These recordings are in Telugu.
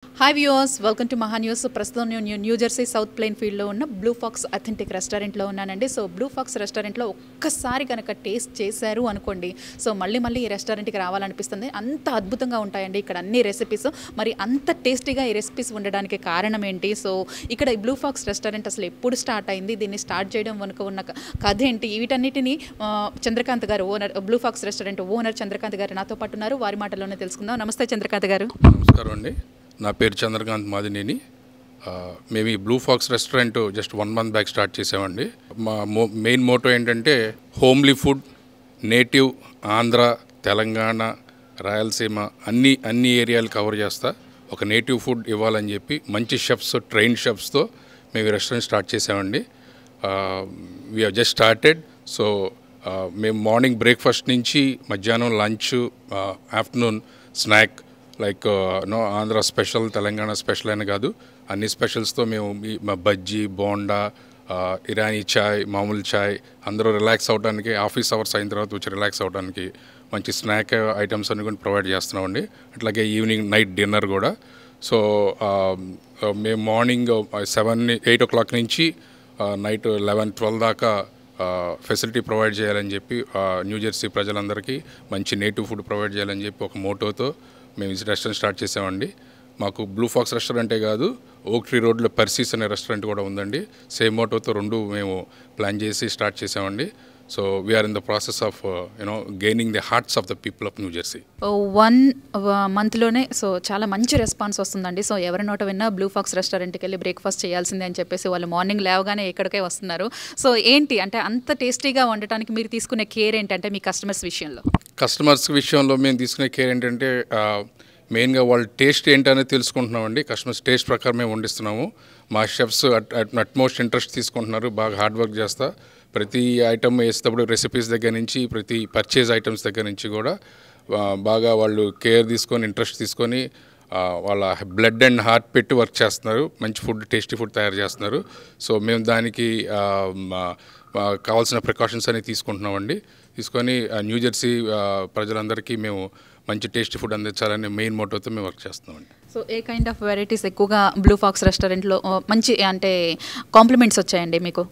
హాయ్ వ్యూవర్స్, వెల్కమ్ టు మహా న్యూస్. ప్రస్తుతం నేను న్యూ జెర్సీ సౌత్ ప్లెయిన్ ఫీల్డ్లో ఉన్న బ్లూ ఫాక్స్ అథెంటిక్ రెస్టారెంట్లో ఉన్నానండి. సో బ్లూ ఫాక్స్ రెస్టారెంట్లో ఒక్కసారి కనుక టేస్ట్ చేశారు అనుకోండి, సో మళ్ళీ ఈ రెస్టారెంట్కి రావాలనిపిస్తుంది. అంత అద్భుతంగా ఉంటాయండి ఇక్కడ అన్ని రెసిపీస్. మరి అంత టేస్టీగా ఈ రెసిపీస్ ఉండడానికి కారణం ఏంటి? సో ఇక్కడ ఈ బ్లూ ఫాక్స్ రెస్టారెంట్ అసలు ఎప్పుడు స్టార్ట్ అయింది, దీన్ని స్టార్ట్ చేయడం వెనుక ఉన్న కథ ఏంటి, వీటన్నిటిని చంద్రకాంత్ గారు, owner Blue Fox restaurant owner Chandrakanth గారు నాతో పాటు ఉన్నారు. వారి మాటల్లోనే తెలుసుకుందాం. నమస్తే చంద్రకాంత్ గారు. నమస్కారం అండి. నా పేరు చంద్రకాంత్ మాదినేని. మేము ఈ Blue Fox restaurant just 1 month back start చేసామండి. మా మెయిన్ మోటో ఏంటంటే homely food, native, Andhra, Telangana, Rayalaseema అన్ని ఏరియాలు కవర్ చేస్తా ఒక నేటివ్ ఫుడ్ ఇవ్వాలని చెప్పి మంచి షెఫ్స్, ట్రైన్ షెఫ్స్తో మేము ఈ రెస్టారెంట్ స్టార్ట్ చేసామండి. We have just started. So మేము మార్నింగ్ బ్రేక్ఫాస్ట్ నుంచి మధ్యాహ్నం lunch, afternoon snack like Andhra special, Telangana special అని కాదు, అన్ని స్పెషల్స్తో మేము బజ్జీ, బోండా, ఇరానీ చాయ్, మామూలు చాయ్, అందరూ రిలాక్స్ అవ్వడానికి, ఆఫీస్ అవర్స్ అయిన తర్వాత వచ్చి రిలాక్స్ అవ్వడానికి మంచి స్నాక్ ఐటమ్స్ అన్ని కూడా ప్రొవైడ్ చేస్తున్నామండి. అట్లాగే ఈవినింగ్ నైట్ డిన్నర్ కూడా. సో మేము మార్నింగ్ 8 o'clock నుంచి నైట్ 11-12 దాకా ఫెసిలిటీ ప్రొవైడ్ చేయాలని చెప్పి, న్యూ జెర్సీ ప్రజలందరికీ మంచి నేటివ్ ఫుడ్ ప్రొవైడ్ చేయాలని చెప్పి ఒక మోటోతో మేము ఈ రెస్టారెంట్ స్టార్ట్ చేసామండి. మాకు బ్లూ ఫాక్స్ రెస్టారెంటే కాదు, ఓక్ ట్రీ రోడ్లో పర్సీస్ అనే రెస్టారెంట్ కూడా ఉందండి. సేమ్ మోటోతో రెండు మేము ప్లాన్ చేసి స్టార్ట్ చేసామండి. So we are in the process of gaining the hearts of the people of New Jersey. 1 monthలోనే సో చాలా మంచి రెస్పాన్స్ వస్తుందండి. సో ఎవరి నోట విన్నా బ్లూ ఫాక్స్ రెస్టారెంట్కి వెళ్ళి బ్రేక్ఫాస్ట్ చేయాల్సిందే అని చెప్పేసి వాళ్ళు మార్నింగ్ లేవగానే ఇక్కడికే వస్తున్నారు. సో ఏంటి అంటే అంత టేస్టీగా వండటానికి మీరు తీసుకునే కేర్ ఏంటంటే మీ కస్టమర్స్ విషయంలో మేము తీసుకునే కేర్ ఏంటంటే మెయిన్గా వాళ్ళ టేస్ట్ ఏంటనేది తెలుసుకుంటున్నామండి. కస్టమర్స్ టేస్ట్ ప్రకారం మేము వండిస్తున్నాము. మా షెఫ్స్ అట్మోస్ట్ ఇంట్రెస్ట్ తీసుకుంటున్నారు, బాగా హార్డ్ వర్క్ చేస్తా ప్రతి ఐటమ్ వేసేటప్పుడు రెసిపీస్ దగ్గర నుంచి, ప్రతి పర్చేజ్ ఐటమ్స్ దగ్గర నుంచి కూడా బాగా వాళ్ళు కేర్ తీసుకొని, ఇంట్రెస్ట్ తీసుకొని వాళ్ళ బ్లడ్ అండ్ హార్ట్ పెట్టి వర్క్ చేస్తున్నారు. మంచి ఫుడ్, టేస్టీ ఫుడ్ తయారు చేస్తున్నారు. సో మేము దానికి కావాల్సిన ప్రికాషన్స్ అనేవి తీసుకుంటున్నామండి. తీసుకొని న్యూ జెర్సీ ప్రజలందరికీ మేము మంచి టేస్టీ ఫుడ్ అందించాలని మెయిన్ మోటోతో మేము వర్క్ చేస్తున్నామండి. So A kind of varieties ఎక్కువగా బ్లూ ఫాక్స్ రెస్టారెంట్లో మంచి అంటే కాంప్లిమెంట్స్ వచ్చాయండి మీకు?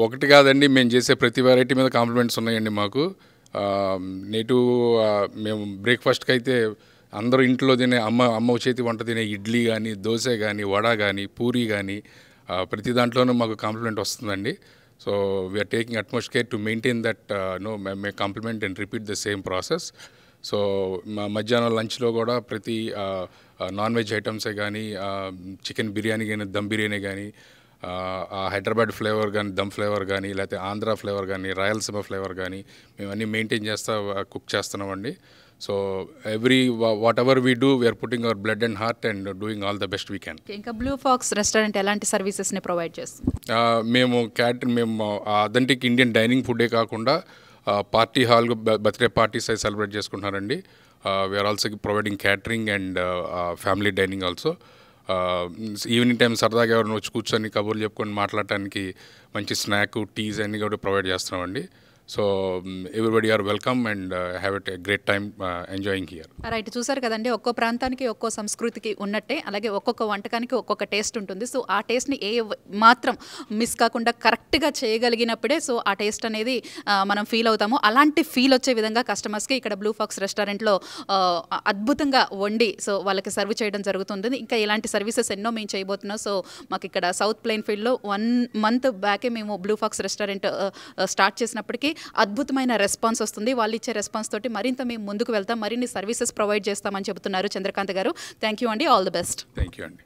ఒకటి కాదండి, మేము చేసే ప్రతి వెరైటీ మీద కాంప్లిమెంట్స్ ఉన్నాయండి మాకు. నేటివ్ మేము బ్రేక్ఫాస్ట్కి అయితే అందరూ ఇంట్లో తినే అమ్మ చేతి వంట తినే ఇడ్లీ కానీ, దోశ కానీ, వడ కానీ, పూరీ కానీ ప్రతి దాంట్లోనూ మాకు కాంప్లిమెంట్ వస్తుందండి. So we're taking utmost care to maintain that may compliment and repeat the same process. So మధ్యాహ్నం లంచ్లో కూడా ప్రతి నాన్ వెజ్ ఐటమ్సే కానీ, చికెన్ బిర్యానీ కానీ, దమ్ బిర్యానీ కానీ, హైదరాబాద్ ఫ్లేవర్ కానీ, దమ్ ఫ్లేవర్ కానీ, లేకపోతే ఆంధ్ర ఫ్లేవర్ కానీ, రాయలసీమ ఫ్లేవర్ కానీ మేము అన్నీ మెయింటైన్ చేస్తా కుక్ చేస్తున్నామండి. So whatever we do, we're putting our blood and heart and doing all the best we can. ఇంకా బ్లూ ఫాక్స్ రెస్టారెంట్ ఎలాంటి సర్వీసెస్ని ప్రొవైడ్ చేస్తుంది? మేము అథెంటిక్ ఇండియన్ డైనింగ్ ఫుడ్డే కాకుండా పార్టీ హాల్, బర్త్డే పార్టీస్ అవి సెలబ్రేట్ చేసుకుంటున్నారండి. We are also providing catering and family dining also. Evening time సరదాగా ఎవరైనా వచ్చి కూర్చొని కబుర్లు చెప్పుకొని మాట్లాడటానికి మంచి స్నాక్, టీస్ అన్నీ కూడా ప్రొవైడ్ చేస్తున్నామండి. So everybody are welcome and have a great time enjoying here. Right, చూసారు కదండి, ఒక్కో ప్రాంతానికి ఒక్కో సంస్కృతికి ఉన్నట్టే అలాగే ఒక్కొక్క వంటకానికి ఒక్కొక్క టేస్ట్ ఉంటుంది. సో ఆ టేస్ట్ని మాత్రం మిస్ కాకుండా కరెక్ట్గా చేయగలిగినప్పుడే సో ఆ టేస్ట్ అనేది మనం ఫీల్ అవుతాము. అలాంటి ఫీల్ వచ్చే విధంగా కస్టమర్స్కి ఇక్కడ బ్లూ ఫాక్స్ రెస్టారెంట్లో అద్భుతంగా వండి సో వాళ్ళకి సర్వ్ చేయడం జరుగుతుంది. ఇంకా ఇలాంటి సర్వీసెస్ ఎన్నో మేము చేయబోతున్నాం. సో మాకు ఇక్కడ సౌత్ ప్లెయిన్ ఫీల్డ్లో 1 month బ్యాకే మేము బ్లూ ఫాక్స్ రెస్టారెంట్ స్టార్ట్ చేసినప్పటికీ అద్భుతమైన రెస్పాన్స్ వస్తుంది. వాళ్ళు ఇచ్చే రెస్పాన్స్ తోటి మరింత మేము ముందుకు వెళ్తాం, మరిన్ని సర్వీసెస్ ప్రొవైడ్ చేస్తామని చెబుతున్నారు చంద్రకాంత్ గారు. థ్యాంక్ యూ అండి, all the best. Thank you అండి.